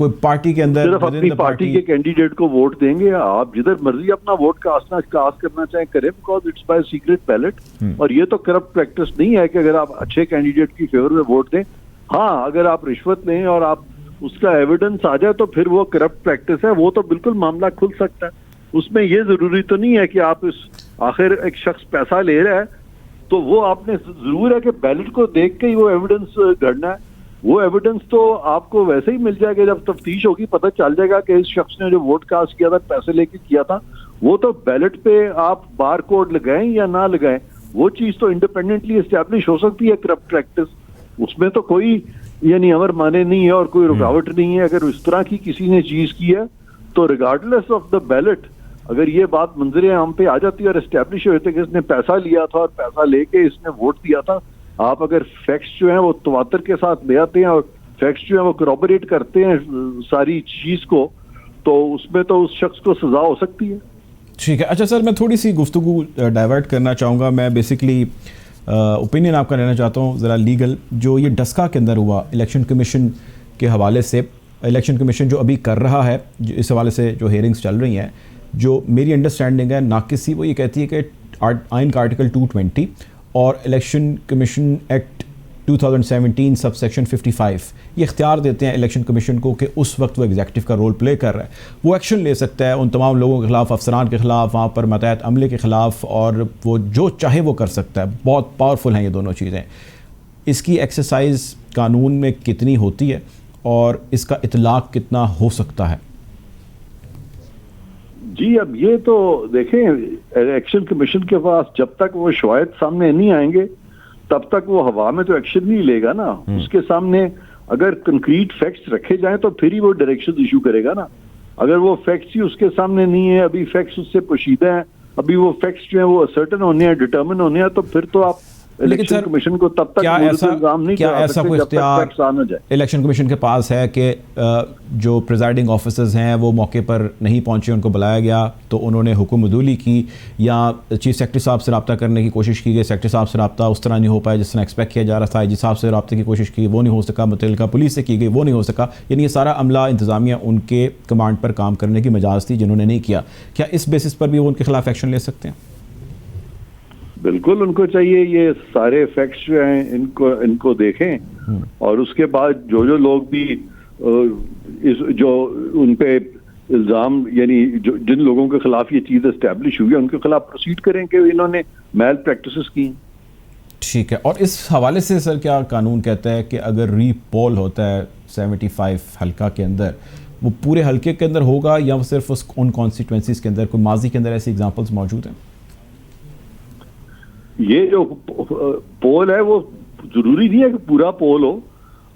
کوئی پارٹی کے اندر صرف اپنی پارٹی کے کینڈیڈیٹ کو ووٹ دیں گے. آپ جدھر مرضی اپنا ووٹ کاسٹ کرنا چاہیں کریں, because it's by secret ballot. اور یہ تو کرپٹ پریکٹس نہیں ہے کہ اگر آپ اچھے کینڈیڈیٹ کی فیور میں ووٹ دیں. ہاں اگر آپ رشوت لیں اور آپ اس کا ایویڈنس آ جائے تو پھر وہ کرپٹ پریکٹس ہے, وہ تو بالکل معاملہ کھل سکتا ہے. اس میں یہ ضروری تو نہیں ہے کہ آپ آخر ایک شخص پیسہ لے رہا ہے تو وہ آپ نے ضرور ہے کہ بیلٹ کو دیکھ کے ہی وہ ایویڈنس گھڑنا ہے. وہ ایویڈنس تو آپ کو ویسے ہی مل جائے گا, جب تفتیش ہوگی پتہ چل جائے گا کہ اس شخص نے جو ووٹ کاسٹ کیا تھا پیسے لے کے کیا تھا. وہ تو بیلٹ پہ آپ بار کوڈ لگائیں یا نہ لگائیں, وہ چیز تو انڈیپینڈنٹلی اسٹیبلش ہو سکتی ہے کرپٹ پریکٹس. اس میں تو کوئی یعنی امر مانے نہیں ہے اور کوئی رکاوٹ نہیں ہے. اگر اس طرح کی کسی نے چیز کی ہے تو ریگارڈلیس آف دا بیلٹ اگر یہ بات منظر عام پہ آ جاتی ہے اور اسٹیبلش ہوتے کہ اس نے پیسہ لیا تھا اور پیسہ لے کے اس نے ووٹ دیا تھا, آپ اگر فیکٹس جو ہیں وہ تواتر کے ساتھ لے آتے ہیں اور فیکٹس جو ہیں وہ کروبریٹ کرتے ہیں ساری چیز کو, تو اس میں تو اس شخص کو سزا ہو سکتی ہے. ٹھیک ہے. اچھا سر, میں تھوڑی سی گفتگو ڈائیورٹ کرنا چاہوں گا. میں بیسکلی اوپینین آپ کا لینا چاہتا ہوں ذرا لیگل. جو یہ ڈسکا کے اندر ہوا الیکشن کمیشن کے حوالے سے, الیکشن کمیشن جو ابھی کر رہا ہے اس حوالے سے جو ہیئرنگز چل رہی ہیں, جو میری انڈرسٹینڈنگ ہے ناقصی وہ یہ کہتی ہے کہ آئین کا آرٹیکل 220 اور election commission act 2017 sub section 55 یہ اختیار دیتے ہیں الیکشن کمیشن کو کہ اس وقت وہ ایگزیکٹو کا رول پلے کر رہا ہے, وہ ایکشن لے سکتا ہے ان تمام لوگوں کے خلاف, افسران کے خلاف, وہاں پر ماتحت عملے کے خلاف, اور وہ جو چاہے وہ کر سکتا ہے. بہت پاورفل ہیں یہ دونوں چیزیں. اس کی ایکسرسائز قانون میں کتنی ہوتی ہے اور اس کا اطلاق کتنا ہو سکتا ہے؟ جی اب یہ تو دیکھیں, الیکشن کمیشن کے پاس جب تک وہ شواہد سامنے نہیں آئیں گے تب تک وہ ہوا میں تو ایکشن نہیں لے گا نا. اس کے سامنے اگر کنکریٹ فیکٹس رکھے جائیں تو پھر ہی وہ ڈائریکشن ایشو کرے گا نا. اگر وہ فیکٹس ہی اس کے سامنے نہیں ہے, ابھی فیکٹس اس سے پوشیدہ ہیں, ابھی وہ فیکٹس جو ہیں وہ اسرٹن ہونے ہیں, ڈٹرمن ہونے ہیں, تو پھر تو آپ الیکشن کمیشن کو تب تک الزام نہیں کرا سکتے جب تک فیکٹس آ نہ جائے. الیکشن کمیشن کے پاس ہے کہ جو پریزائڈنگ آفیسرز ہیں وہ موقع پر نہیں پہنچے, ان کو بلایا گیا تو انہوں نے حکم عدولی کی, یا چیف سیکرٹری صاحب سے رابطہ کرنے کی کوشش کی گئی, سیکرٹری صاحب سے رابطہ اس طرح نہیں ہو پایا جس طرح ایکسپیکٹ کیا جا رہا تھا, جی صاحب سے رابطے کی کوشش کی وہ نہیں ہو سکا, متعلقہ پولیس سے کی گئی وہ نہیں ہو سکا. یعنی یہ سارا عملہ انتظامیہ ان کے کمانڈ پر کام کرنے کی مجاز تھی جنہوں نے نہیں کیا. کیا اس بیسس پر بھی وہ ان کے خلاف ایکشن لے سکتے ہیں؟ بالکل ان کو چاہیے یہ سارے فیکٹس جو ہیں ان کو دیکھیں, اور اس کے بعد جو لوگ بھی جو ان پہ الزام یعنی جن لوگوں کے خلاف یہ چیز اسٹیبلش ہوئی ہے ان کے خلاف پروسیڈ کریں کہ انہوں نے میل پریکٹسز کی. ٹھیک ہے. اور اس حوالے سے سر کیا قانون کہتا ہے کہ اگر ری پول ہوتا ہے 75 حلقہ کے اندر, وہ پورے حلقے کے اندر ہوگا یا صرف ان کانسٹیٹوئنسیز کے اندر؟ کوئی ماضی کے اندر ایسی ایگزامپلس موجود ہیں؟ یہ جو پول ہے وہ ضروری نہیں ہے کہ پورا پول ہو.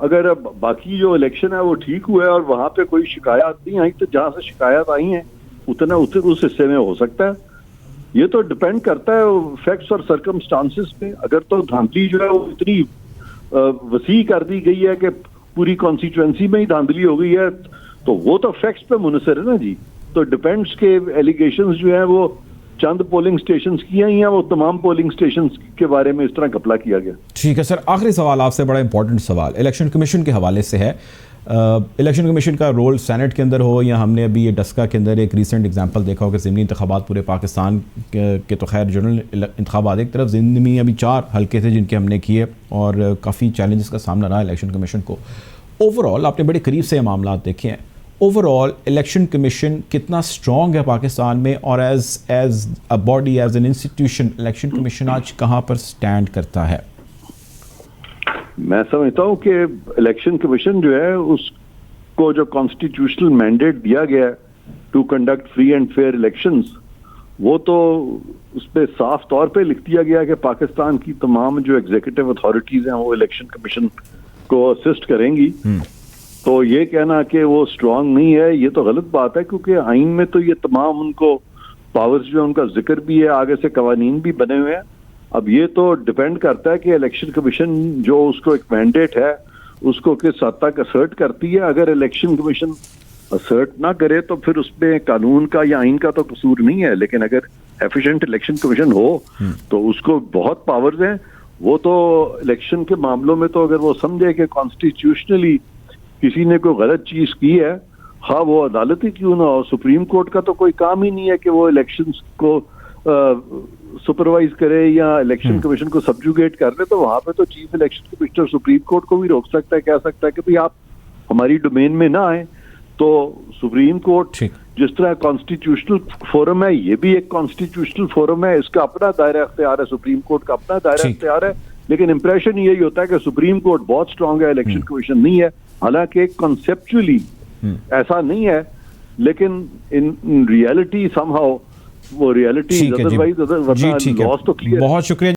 اگر باقی جو الیکشن ہے وہ ٹھیک ہوا ہے اور وہاں پہ کوئی شکایات نہیں آئی تو جہاں سے شکایات آئی ہیں اتنا اس حصے میں ہو سکتا ہے. یہ تو ڈپینڈ کرتا ہے فیکٹس اور سرکمسٹانسز پہ. اگر تو دھاندلی جو ہے وہ اتنی وسیع کر دی گئی ہے کہ پوری کانسٹیٹوئنسی میں ہی دھاندلی ہو گئی ہے تو وہ تو فیکٹس پہ منحصر ہے نا جی. تو ڈپینڈس کے ایلیگیشنز جو ہیں وہ چند پولنگ سٹیشنز کی ہیں یا وہ تمام پولنگ سٹیشنز کے بارے میں اس طرح گھپلا کیا گیا. ٹھیک ہے سر, آخری سوال آپ سے, بڑا امپورٹنٹ سوال الیکشن کمیشن کے حوالے سے ہے. الیکشن کمیشن کا رول سینٹ کے اندر ہو یا ہم نے ابھی یہ ڈسکا کے اندر ایک ریسنٹ اگزامپل دیکھا ہو کہ ضمنی انتخابات پورے پاکستان کے تو خیر جنرل انتخابات ایک طرف, ضمنی ابھی 4 حلقے تھے جن کے ہم نے کیے اور کافی چیلنجز کا سامنا رہا الیکشن کمیشن کو. اوور آل آپ نے بڑے قریب سے معاملات دیکھے ہیں, اوور آل الیکشن کمیشن کتنا اسٹرانگ ہے پاکستان میں, اور as a body, as an institution election commission آج کہاں پر سٹینڈ کرتا ہے؟ میں سمجھتا ہوں کہ الیکشن کمیشن جو ہے اس کو جو کانسٹیٹیوشنل مینڈیٹ دیا گیا ہے to conduct free and fair elections, وہ تو اس پہ صاف طور پہ لکھ دیا گیا کہ پاکستان کی تمام جو ایگزیکٹو اتھارٹیز ہیں وہ الیکشن کمیشن کو اسسٹ کریں گی. تو یہ کہنا کہ وہ اسٹرانگ نہیں ہے یہ تو غلط بات ہے, کیونکہ آئین میں تو یہ تمام ان کو پاورز جو ہے ان کا ذکر بھی ہے, آگے سے قوانین بھی بنے ہوئے ہیں. اب یہ تو ڈپینڈ کرتا ہے کہ الیکشن کمیشن جو اس کو ایک مینڈیٹ ہے اس کو کس حد تک اسرٹ کرتی ہے. اگر الیکشن کمیشن اسرٹ نہ کرے تو پھر اس میں قانون کا یا آئین کا تو قصور نہیں ہے, لیکن اگر ایفیشینٹ الیکشن کمیشن ہو تو اس کو بہت پاورز ہیں. وہ تو الیکشن کے معاملوں میں تو اگر وہ سمجھے کہ کانسٹیٹیوشنلی کسی نے کوئی غلط چیز کی ہے، ہاں وہ عدالت ہی کیوں نہ ہو، سپریم کورٹ کا تو کوئی کام ہی نہیں ہے کہ وہ الیکشنز کو سپروائز کرے یا الیکشن کمیشن کو سبجوگیٹ کر لے. تو وہاں پہ تو chief election commissioner supreme court کو بھی روک سکتا ہے، کہہ سکتا ہے کہ بھئی آپ ہماری ڈومین میں نہ آئیں. تو سپریم کورٹ جس طرح کانسٹیٹیوشنل فورم ہے، یہ بھی ایک کانسٹیٹیوشنل فورم ہے، اس کا اپنا دائرہ اختیار ہے، سپریم کورٹ کا اپنا دائرہ اختیار ہے. لیکن امپریشن یہی ہوتا ہے کہ سپریم کورٹ بہت اسٹرانگ ہے، الیکشن کمیشن نہیں ہے. حالانکہ کنسیپچولی ایسا نہیں ہے، لیکن ان ریئلٹی سم ہاؤ وہ ریئلٹی ادروائز لاس تو کلیئر. بہت شکریہ.